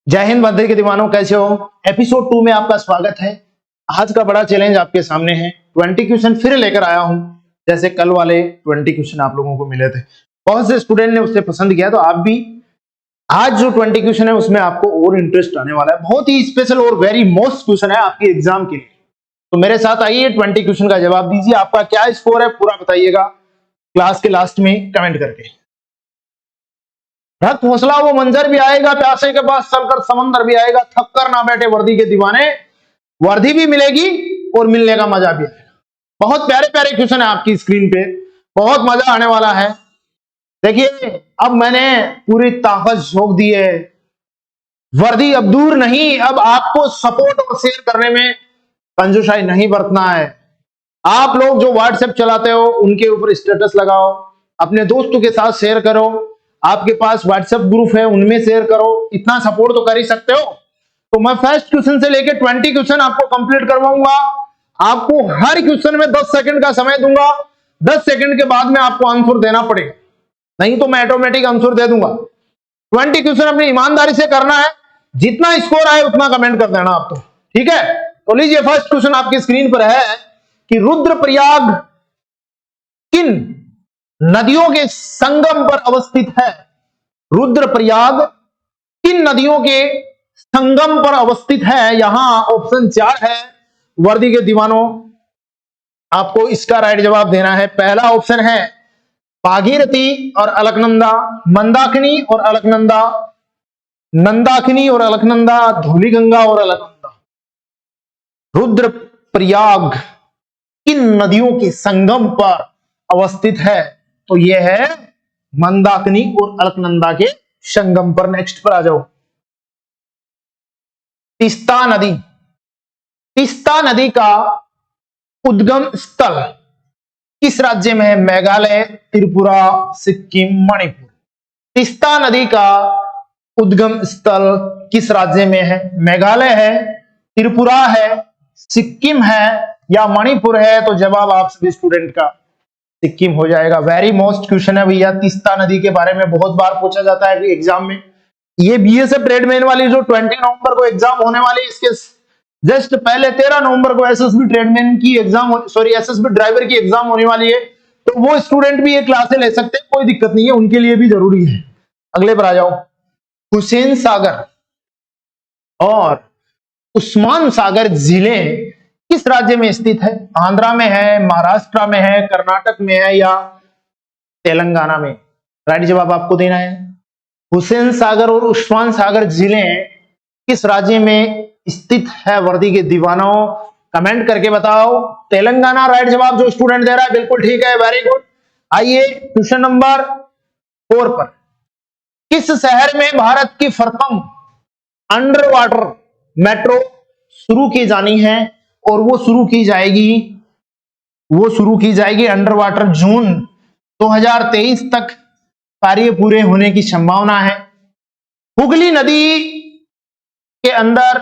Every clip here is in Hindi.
जय हिंद बंदे के दीवानों, कैसे हो। एपिसोड 2 में आपका स्वागत है। आज का बड़ा चैलेंज आपके सामने है। 20 क्वेश्चन फिर लेकर आया हूं। जैसे कल वाले 20 क्वेश्चन आप लोगों को मिले थे, बहुत से स्टूडेंट ने उससे पसंद किया, तो आप भी आज जो 20 क्वेश्चन है उसमें आपको और इंटरेस्ट आने वाला है। बहुत ही स्पेशल और वेरी मोस्ट क्वेश्चन है आपके एग्जाम के लिए। तो मेरे साथ आइए, 20 क्वेश्चन का जवाब दीजिए। आपका क्या स्कोर है पूरा बताइएगा क्लास के लास्ट में कमेंट करके। रक्त हौसला वो मंजर भी आएगा, प्यासे के पास चलकर समंदर भी आएगा, थक कर ना बैठे वर्दी के दीवाने, वर्दी भी मिलेगी और मिलने का मजा भी आएगा। बहुत प्यारे प्यारे क्वेश्चन है आपकी स्क्रीन पे, बहुत मजा आने वाला है। देखिए, अब मैंने पूरी ताकत झोंक दी है। वर्दी अब दूर नहीं, अब आपको सपोर्ट और शेयर करने में कंजूसाई नहीं बरतना है। आप लोग जो व्हाट्सएप चलाते हो उनके ऊपर स्टेटस लगाओ, अपने दोस्तों के साथ शेयर करो, आपके पास व्हाट्सएप ग्रुप है उनमें शेयर करो। इतना सपोर्ट तो कर ही सकते हो। तो मैं फर्स्ट क्वेश्चन से लेकर 20 क्वेश्चन आपको कंप्लीट करवाऊंगा। आपको हर क्वेश्चन में 10 सेकंड का समय दूंगा। 10 सेकंड के बाद में आपको आंसर देना पड़ेगा, नहीं तो मैं ऑटोमेटिक आंसर दे दूंगा। 20 क्वेश्चन अपनी ईमानदारी से करना है। जितना स्कोर आए उतना कमेंट कर देना आप, तो ठीक है। तो लीजिए, फर्स्ट क्वेश्चन आपकी स्क्रीन पर है कि रुद्रप्रयाग किन नदियों के संगम पर अवस्थित है। रुद्रप्रयाग किन नदियों के संगम पर अवस्थित है। यहां ऑप्शन 4 है। वर्दी के दीवानों, आपको इसका राइट जवाब देना है। पहला ऑप्शन है भागीरथी और अलकनंदा, मंदाकिनी और अलकनंदा, नंदाकिनी और अलकनंदा, धूलिगंगा और अलकनंदा। रुद्रप्रयाग किन नदियों के संगम पर अवस्थित है, तो यह है मंदाकिनी और अलकनंदा के संगम पर। नेक्स्ट पर आ जाओ। तीस्ता नदी, तीस्ता नदी का उद्गम स्थल किस राज्य में है। मेघालय, त्रिपुरा, सिक्किम, मणिपुर। तीस्ता नदी का उद्गम स्थल किस राज्य में है। मेघालय है, त्रिपुरा है, सिक्किम है या मणिपुर है। तो जवाब आप सभी स्टूडेंट का सिक्किम हो जाएगा। वेरी मोस्ट क्वेश्चन है भैया। तीस्ता नदी के बारे में बहुत बार पूछा जाता है कि एग्जाम में। ये बीएसएफ ट्रेडमैन वाली जो 20 नवंबर को एग्जाम होने वाली है, इसके जस्ट पहले 13 नवंबर को एसएसबी ट्रेडमैन की एग्जाम, सॉरी एसएसबी ड्राइवर की एग्जाम होने वाली है। तो वो स्टूडेंट भी ये क्लासें ले सकते हैं, कोई दिक्कत नहीं है, उनके लिए भी जरूरी है। अगले पर आ जाओ। हुसैन सागर और उस्मान सागर जिले किस राज्य में स्थित है। आंध्रा में है, महाराष्ट्र में है, कर्नाटक में है या तेलंगाना में। राइट जवाब आपको देना है। हुसैन सागर और उस्मान सागर जिले किस राज्य में स्थित है। वर्दी के दीवानों, कमेंट करके बताओ। तेलंगाना राइट जवाब जो स्टूडेंट दे रहा है, बिल्कुल ठीक है, वेरी गुड। आइए क्वेश्चन नंबर 4 पर। किस शहर में भारत की प्रथम अंडर वाटर मेट्रो शुरू की जानी है। और वो शुरू की जाएगी अंडर वाटर जून 2023 तक कार्य पूरे होने की संभावना है। हुगली नदी के अंदर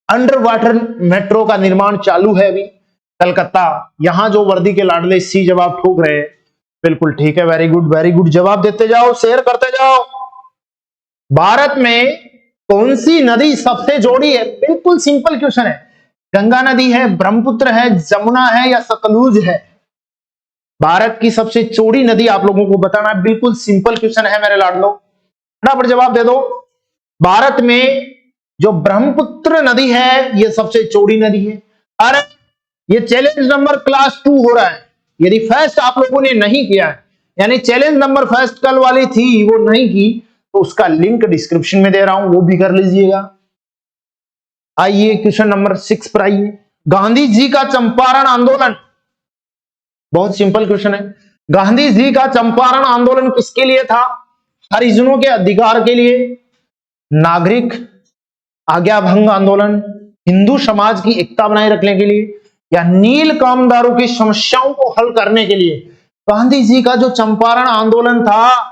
अंडर वाटर मेट्रो का निर्माण चालू है अभी। कलकत्ता, यहां जो वर्दी के लाडले सी जवाब ठोक रहे हैं, बिल्कुल ठीक है, वेरी गुड वेरी गुड। जवाब देते जाओ, शेयर करते जाओ। भारत में कौन सी नदी सबसे चौड़ी है। बिल्कुल सिंपल क्वेश्चन है। गंगा नदी है, ब्रह्मपुत्र है, जमुना है या सतलुज है। भारत की सबसे चौड़ी नदी आप लोगों को बताना। बिल्कुल सिंपल क्वेश्चन है मेरे लाडलो, फटाफट जवाब दे दो। भारत में जो ब्रह्मपुत्र नदी है ये सबसे चौड़ी नदी है। अरे ये चैलेंज नंबर क्लास 2 हो रहा है। यदि फर्स्ट आप लोगों ने नहीं किया है, यानी चैलेंज नंबर फर्स्ट कल वाली थी वो नहीं की, तो उसका लिंक डिस्क्रिप्शन में दे रहा हूं, वो भी कर लीजिएगा। आइए क्वेश्चन नंबर 6 पर आइए। गांधी जी का चंपारण आंदोलन, बहुत सिंपल क्वेश्चन है। गांधी जी का चंपारण आंदोलन किसके लिए था। हरिजनों के अधिकार के लिए, नागरिक आज्ञा भंग आंदोलन, हिंदू समाज की एकता बनाए रखने के लिए या नील कामदारों की समस्याओं को हल करने के लिए। गांधी जी का जो चंपारण आंदोलन था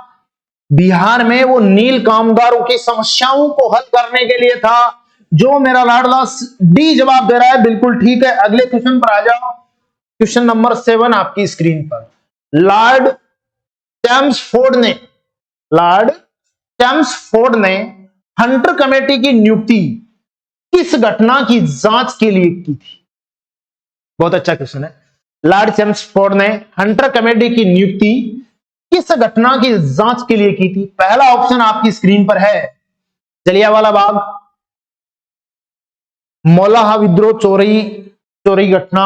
बिहार में, वो नील कामदारों की समस्याओं को हल करने के लिए था। जो मेरा लाडला डी जवाब दे रहा है, बिल्कुल ठीक है। अगले क्वेश्चन पर आ जाओ। क्वेश्चन नंबर 7 आपकी स्क्रीन पर। लॉर्ड चैम्सफोर्ड ने हंटर कमेटी की नियुक्ति किस घटना की जांच के लिए की थी? बहुत अच्छा क्वेश्चन है। लॉर्ड चेम्सफोर्ड ने हंटर कमेटी की नियुक्ति किस घटना की जांच के लिए की थी? पहला ऑप्शन आपकी स्क्रीन पर है, जलियांवाला बाग, मौलाहा विद्रोह, चोरी घटना।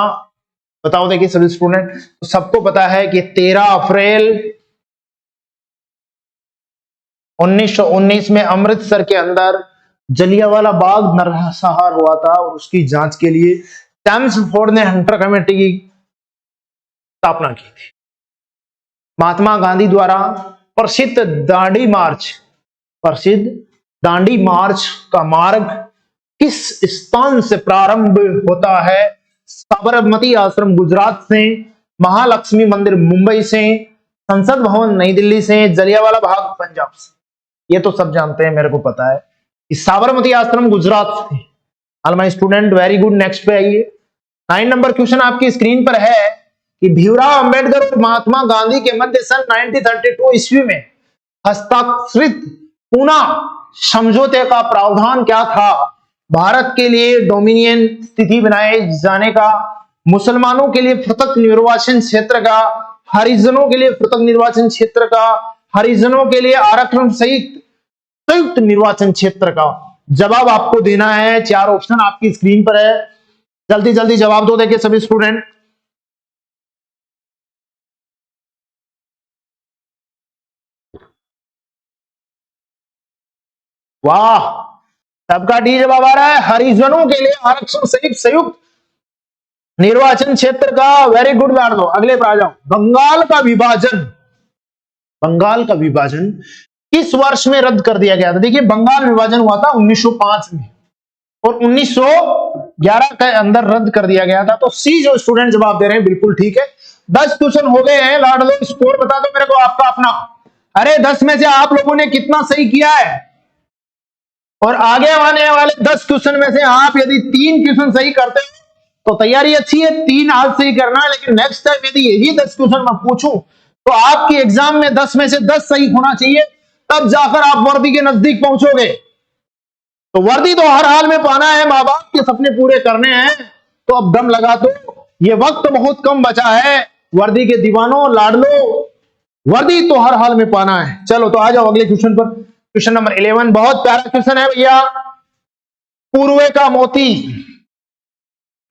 बताओ देखिए सभी स्टूडेंट, तो सबको पता है कि 13 अप्रैल 1919 में अमृतसर के अंदर जलियांवाला बाग नरसंहार हुआ था और उसकी जांच के लिए चेम्सफोर्ड ने हंटर कमेटी की स्थापना की थी। महात्मा गांधी द्वारा प्रसिद्ध दांडी मार्च का मार्ग किस स्थान से प्रारंभ होता है? साबरमती आश्रम गुजरात से, महालक्ष्मी मंदिर मुंबई से, संसद भवन नई दिल्ली से, जलियांवाला बाग पंजाब से। ये तो सब जानते हैं, मेरे को पता है कि साबरमती आश्रम गुजरात से। All my student very good. Next पे आइए। 9 नंबर क्वेश्चन आपकी स्क्रीन पर है कि भीमराव अंबेडकर और महात्मा गांधी के मध्य सन 1932 ईस्वी में हस्ताक्षरित पूना समझौते का प्रावधान क्या था? भारत के लिए डोमिनियन स्थिति बनाए जाने का, मुसलमानों के लिए पृथक निर्वाचन क्षेत्र का, हरिजनों के लिए पृथक निर्वाचन क्षेत्र का, हरिजनों के लिए आरक्षण सहित संयुक्त निर्वाचन क्षेत्र का। जवाब आपको देना है, 4 ऑप्शन आपकी स्क्रीन पर है, जल्दी जल्दी जवाब दो देखिए सभी स्टूडेंट। वाह, सबका डी जवाब आ रहा है। हरिजनों के लिए आरक्षण सहित संयुक्त निर्वाचन क्षेत्र का। वेरी गुड बैठ दो। अगले पर आ जाओ। बंगाल का विभाजन किस वर्ष में रद्द कर दिया गया था? देखिए बंगाल विभाजन हुआ था 1905 में और 1911 के अंदर रद्द कर दिया गया था। तो सी जो स्टूडेंट जवाब दे रहे हैं बिल्कुल ठीक है। 10 क्वेश्चन हो गए हैं। लाडलो स्कोर बता दो मेरे को आपका अपना। अरे 10 में से आप लोगों ने कितना सही किया है? और आगे आने वाले 10 क्वेश्चन में से आप यदि 3 क्वेश्चन सही करते हो तो तैयारी अच्छी है, 3 आज सही करना है। लेकिन नेक्स्ट टाइम यदि यही 10 क्वेश्चन मैं पूछूं तो आपकी एग्जाम में 10 में से 10 सही होना चाहिए, तब जाकर आप वर्दी के नजदीक पहुंचोगे। तो वर्दी तो हर हाल में पाना है, मां बाप के सपने पूरे करने हैं। तो अब दम लगा दो, ये वक्त बहुत कम बचा है। वर्दी के दीवानों, लाडलो, वर्दी तो हर हाल में पाना है। चलो तो आ जाओ अगले क्वेश्चन पर। क्वेश्चन नंबर 11 बहुत प्यारा क्वेश्चन है भैया। पूर्वे का मोती,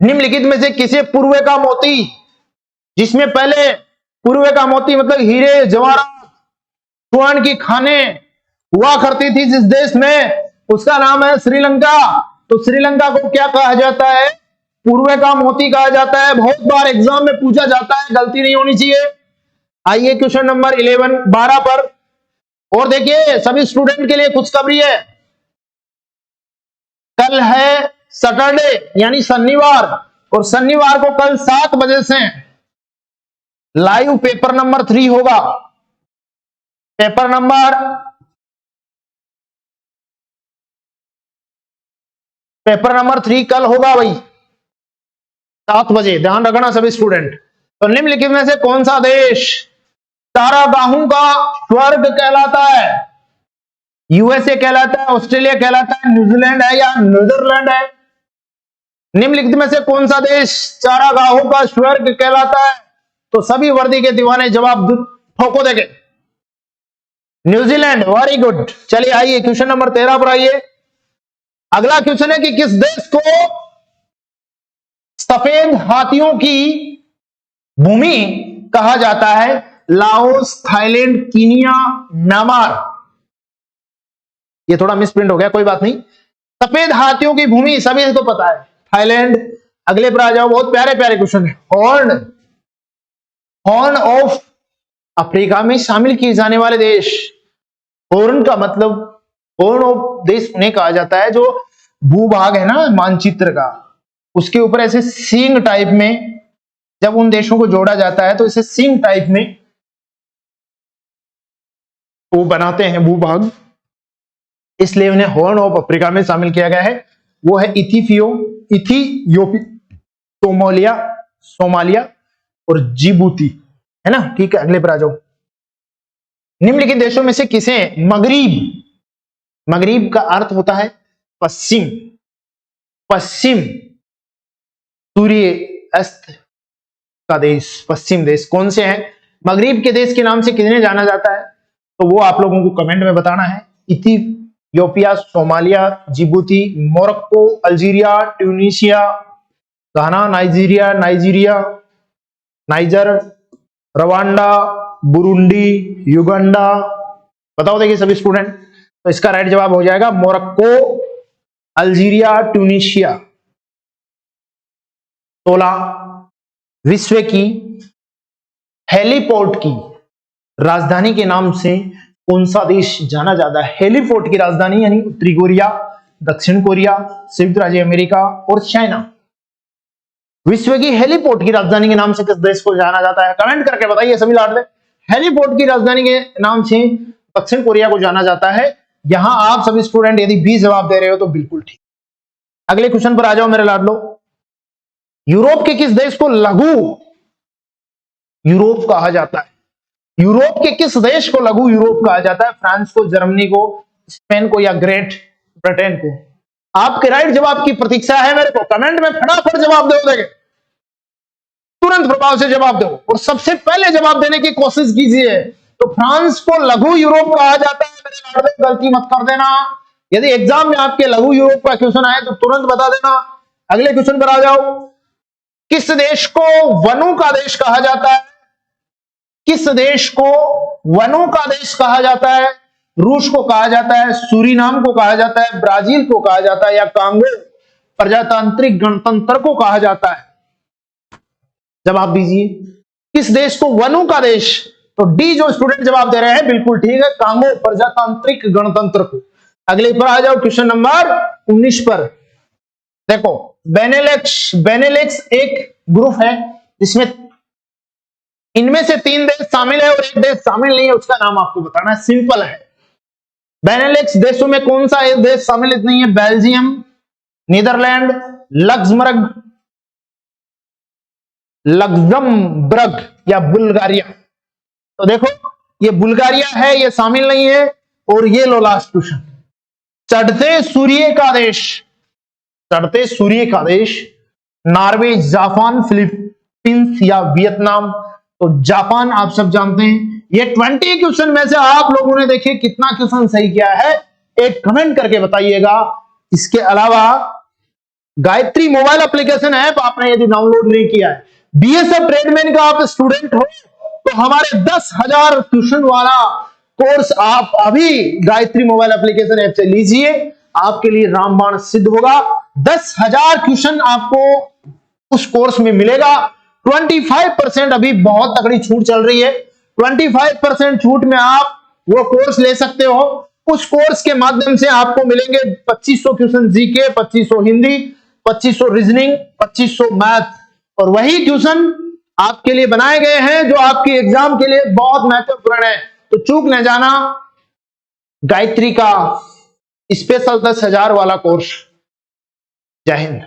निम्नलिखित में से किसे पूर्वे का मोती, जिसमें पहले पूर्वे का मोती मतलब हीरे जवाहरात स्वर्ण की खानें हुआ करती थी जिस देश में, उसका नाम है श्रीलंका। तो श्रीलंका को क्या कहा जाता है? पूर्वे का मोती कहा जाता है। बहुत बार एग्जाम में पूछा जाता है, गलती नहीं होनी चाहिए। आइए क्वेश्चन नंबर 12 पर। और देखिए सभी स्टूडेंट के लिए खुशखबरी है, कल है सैटरडे यानी शनिवार, और शनिवार को कल 7 बजे से लाइव पेपर नंबर 3 होगा। पेपर नंबर 3 कल होगा भाई 7 बजे, ध्यान रखना सभी स्टूडेंट। तो निम्नलिखित में से कौन सा देश चारागाहों का स्वर्ग कहलाता है? यूएसए कहलाता है, ऑस्ट्रेलिया कहलाता है, न्यूजीलैंड है या नीदरलैंड है? निम्नलिखित में से कौन सा देश चारागाहों का स्वर्ग कहलाता है? तो सभी वर्दी के दीवाने जवाब ठोको देंगे। न्यूजीलैंड। Very good. चलिए आइए क्वेश्चन नंबर 13 पर आइए। अगला क्वेश्चन है कि किस देश को सफेद हाथियों की भूमि कहा जाता है? Laos, Thailand, Kenya, Myanmar. ये थोड़ा मिसप्रिंट हो गया, कोई बात नहीं। सफेद हाथियों की भूमि सभी को पता है, थाईलैंड। अगले पर आ जाओ, बहुत प्यारे प्यारे क्वेश्चन है। हॉर्न ऑफ अफ्रीका में शामिल किए जाने वाले देश। हॉर्न का मतलब, हॉर्न ऑफ देश उन्हें कहा जाता है जो भूभाग है ना मानचित्र का, उसके ऊपर ऐसे सींग टाइप में जब उन देशों को जोड़ा जाता है तो इसे सींग टाइप में वो बनाते हैं भूभाग, इसलिए उन्हें हॉर्न ऑफ अफ्रीका में शामिल किया गया है। वो है सोमालिया और जिबूती, है ना। ठीक है, अगले पर आ जाओ। निम्नलिखित देशों में से किसे मगरिब मगरिब का अर्थ होता है पश्चिम, पश्चिम, सूर्य अस्त का देश, पश्चिम देश। कौन से हैं? मगरिब के देश के नाम से किन्हें जाना जाता है? तो वो आप लोगों को कमेंट में बताना है। Ethiopia, Somalia, Djibouti, Morocco, Algeria, Tunisia, Ghana, Nigeria, Niger, Rwanda, Burundi, Uganda. बताओ देखिए सभी स्टूडेंट, तो इसका राइट जवाब हो जाएगा मोरक्को, अल्जीरिया, ट्यूनीशिया। 16 विश्व की हेलीपोर्ट की राजधानी के नाम से कौन सा देश जाना जाता है? हेलीपोर्ट की राजधानी यानी उत्तरी कोरिया, दक्षिण कोरिया, संयुक्त राज्य अमेरिका और चाइना। विश्व की हेलीपोर्ट की राजधानी के नाम से किस देश को जाना जाता है? कमेंट करके बताइए सभी लाडले। हेलीपोर्ट की राजधानी के नाम से दक्षिण कोरिया को जाना जाता है। यहां आप सभी स्टूडेंट यदि बी जवाब दे रहे हो तो बिल्कुल ठीक। अगले क्वेश्चन पर आ जाओ मेरे लाडलो। यूरोप के किस देश को लघु यूरोप कहा जाता है? यूरोप के किस देश को लघु यूरोप कहा जाता है? फ्रांस को, जर्मनी को, स्पेन को या ग्रेट ब्रिटेन को? आपके राइट जवाब की प्रतीक्षा है मेरे को। कमेंट में फटाफट जवाब दो, देंगे तुरंत प्रभाव से जवाब दो और सबसे पहले जवाब देने की कोशिश कीजिए। तो फ्रांस को लघु यूरोप कहा जाता है मेरे लाडले, गलती मत कर देना। यदि एग्जाम में आपके लघु यूरोप का क्वेश्चन आए तो तुरंत बता देना। अगले क्वेश्चन पर आ जाओ। किस देश को वनों का देश कहा जाता है? किस देश को वनों का देश कहा जाता है? रूस को कहा जाता है, सूरीनाम को कहा जाता है, ब्राजील को कहा जाता है या कांगो प्रजातांत्रिक गणतंत्र को कहा जाता है? जवाब दीजिए। किस देश को वनों का देश? तो डी जो स्टूडेंट जवाब दे रहे हैं बिल्कुल ठीक है, कांगो प्रजातांत्रिक गणतंत्र को। अगले पर आ जाओ क्वेश्चन नंबर 19 पर। देखो बेनेलेक्स एक ग्रुप है जिसमें इनमें से 3 देश शामिल है और एक देश शामिल नहीं है, उसका नाम आपको बताना है। सिंपल है। बेनेलेक्स देशों में कौन सा एक देश सम्मिलित नहीं है? बेल्जियम, नीदरलैंड, लग्जमबर्ग या बुल्गारिया? तो देखो ये बुल्गारिया है, ये शामिल नहीं है। और ये लो लास्ट क्वेश्चन, चढ़ते सूर्य का देश, चढ़ते सूर्य का देश नॉर्वे, जापान, फिलीपींस या वियतनाम? तो जापान आप सब जानते हैं। ये 20 क्वेश्चन में से आप लोगों ने देखिए कितना क्वेश्चन सही किया है, एक कमेंट करके बताइएगा। इसके अलावा गायत्री मोबाइल एप्लीकेशन ऐप आपने यदि डाउनलोड नहीं किया है, बीएसएफ ट्रेडमैन का आप स्टूडेंट हो तो हमारे 10,000 ट्यूशन वाला कोर्स आप अभी गायत्री मोबाइल एप्लीकेशन ऐप से लीजिए, आपके लिए रामबाण सिद्ध होगा। 10,000 ट्यूशन आपको उस कोर्स में मिलेगा। 25% अभी बहुत तगड़ी छूट चल रही है। 25% छूट में आप वो कोर्स ले सकते हो। उस कोर्स के माध्यम से आपको मिलेंगे 2500 question GK, 2500 Hindi, 2500 reasoning, 2500 math. और वही ट्यूशन आपके लिए बनाए गए हैं जो आपके एग्जाम के लिए बहुत महत्वपूर्ण है। तो चूक न जाना गायत्री का स्पेशल 10,000 वाला कोर्स। जय हिंद।